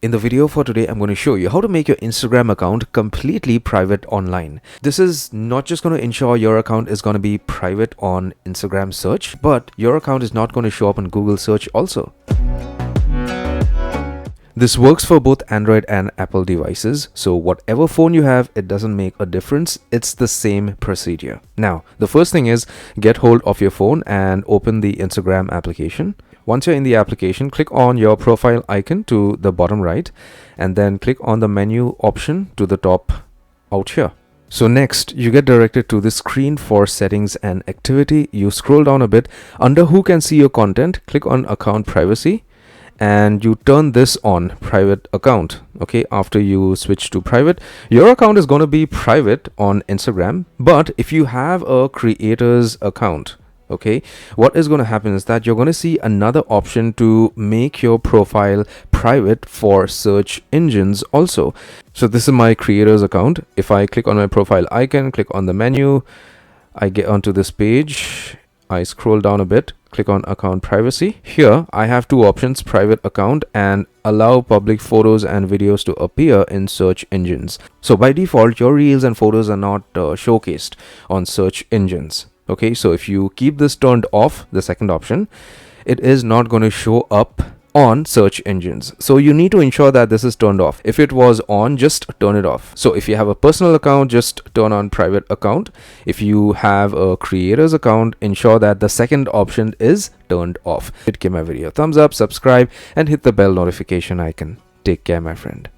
In the video for today, I'm going to show you how to make your Instagram account completely private online. This is not just going to ensure your account is going to be private on Instagram search, but your account is not going to show up on Google search also. This works for both Android and Apple devices, so whatever phone you have, it doesn't make a difference. It's the same procedure. Now, the first thing is get hold of your phone and open the Instagram application. Once you're in the application, click on your profile icon to the bottom right and then click on the menu option to the top out here. So next, you get directed to the screen for settings and activity. You scroll down a bit. Under who can see your content, click on account privacy and you turn this on, private account. Okay, after you switch to private, your account is going to be private on Instagram. But if you have a creator's account, okay, what is going to happen is that you're going to see another option to make your profile private for search engines also. So this is my creator's account. If I click on my profile icon, click on the menu, I get onto this page, I scroll down a bit, click on account privacy. Here I have two options, private account and allow public photos and videos to appear in search engines. So by default, your reels and photos are not showcased on search engines. Okay, so if you keep this turned off, the second option, it is not going to show up on search engines. So you need to ensure that this is turned off. If it was on, just turn it off. So if you have a personal account, just turn on private account. If you have a creator's account, ensure that the second option is turned off. Give my video a thumbs up, subscribe, and hit the bell notification icon. Take care, my friend.